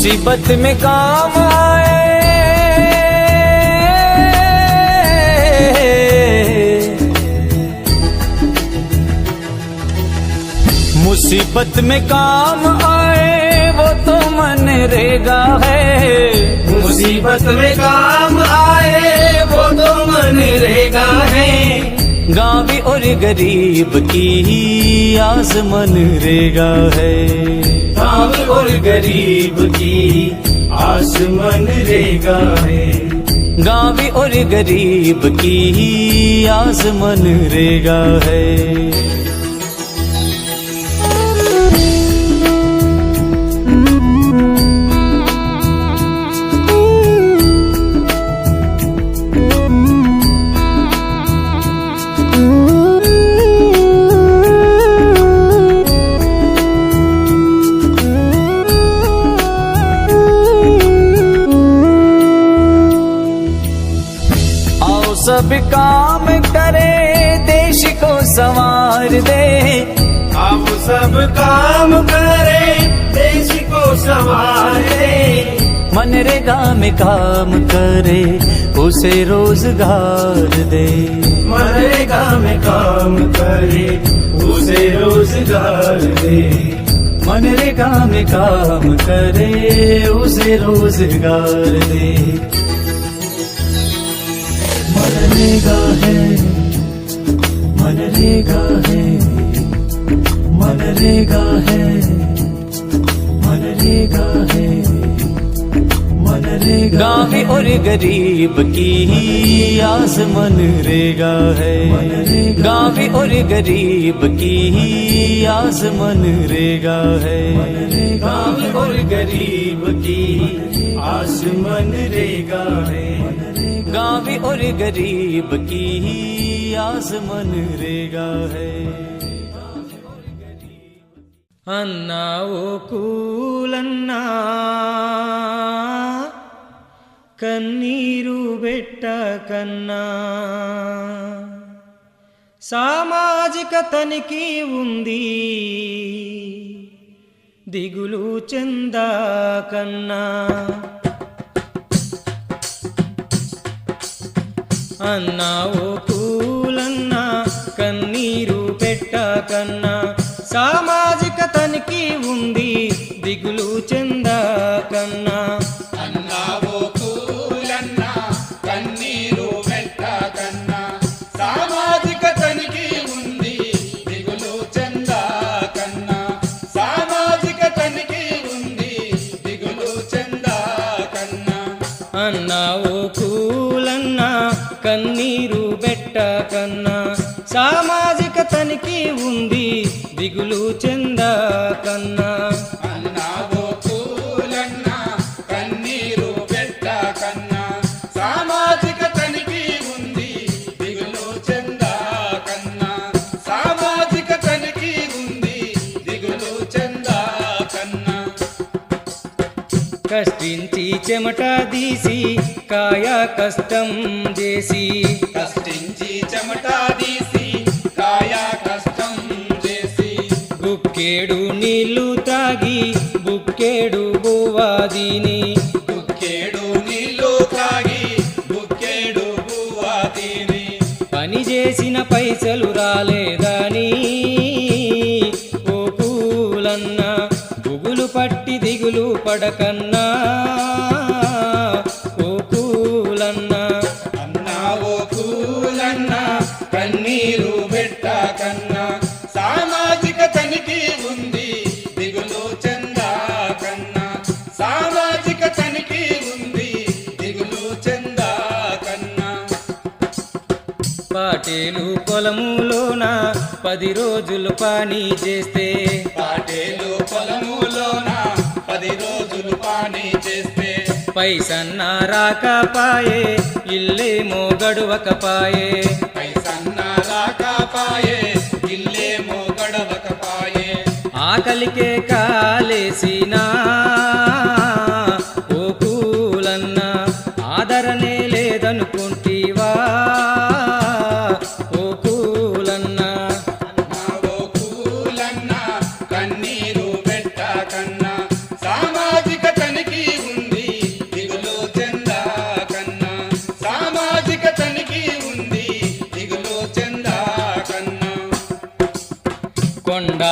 मुसीबत में काम आए, मुसीबत में काम आए वो तो मनरेगा है। मुसीबत में काम आए वो तो मनरेगा है। गाँवी और गरीब की आस मनरेगा है। गाँवी और गरीब की आस मनरेगा है। गाँवी और गरीब की आस मनरेगा है। सब काम करे देश को संवार दे। आप सब काम करे देश को संवारे। मनरेगा में काम करे उसे रोजगार दे। मनरेगा में काम करे उसे रोजगार दे। मनरेगा में काम करे उसे रोजगार दे। मनरेगा है, मनरेगा है, मनरेगा है, मनरेगा है, मनरेगा। गाँवी और गरीब की आस मनरेगा है। गाँवी और गरीब की आस मनरेगा है। गाँवी और गरीब की आस मनरेगा है। गाँवी और गरीब की आस मनरेगा है। అన్నా ఓ కూలన్నా కన్నీరు పెట్టకన్నా, సామాజిక తనిఖీ ఉంది దిగులు చెందకన్నా. అన్నా ఓ కూలన్నా కన్నీరు పెట్టకన్నా, సామాజిక తనిఖీ ఉంది దిగులు చెందకన్నా. అన్నా ఓ కూలన్నా కన్నీరు పెట్టకన్నా, సామాజిక తనిఖీ ఉంది దిగులు చెందకన్నా. సామాజిక తనిఖీ ఉంది దిగులు చెందకన్నా. అన్నా ఓ కూలన్నా కన్నీరు పెట్టకన్నా, సామాజిక తనిఖీ ఉంది దిగులు చెందకన్నా. అన్నా ఓ కూలన్నా కన్నీరు పెట్టకన్నా, సామాజిక తనిఖీ ఉంది దిగులు చెందకన్నా. సామాజిక తనిఖీ ఉంది దిగులు చెందకన్నా. కష్టించి చెమట తీసి కాయ కష్టం చేసి, కష్టించి చెమట తీసి కాయ కష్టం చేసి, బుక్కేడు నీళ్లు తాగి బుక్కేడు బువ్వాదిని. బుక్కేడు నీళ్లు తాగి బుక్కేడు బువ్వాదిని. పని చేసిన పైసలు రాలేదని ఓ కూలన్నా బుగులు పట్టి దిగులు పడకన్నా. ఓ కూలన్నా అన్నా ఓ కూలన్నా కన్నీరు పెట్టకన్నా, సామాజిక తనిఖీ ఉంది దిగులు చెందకన్నా. సామాజిక తనిఖీ ఉంది దిగులు చెందకన్నా. పాటేలు పొలములోన 10 రోజులు పని చేస్తే, పాటేలు పొలములోన 10 రోజులు పని చేస్తే, పైసన్నా రాకపాయే ఇల్లేమో గడువకపాయే. పైసన్నా రాకపాయే ఇల్లేమో గడవకపాయే. ఆకలికే కాలేసినా ఓ కూలన్నా ఆదరణే లేదనుకుంటీవా. ఓ కూలన్నా అన్నా ఓ కూలన్నా కన్నీరు పెట్టకన్నా, సామాజిక తనిఖీ కొండ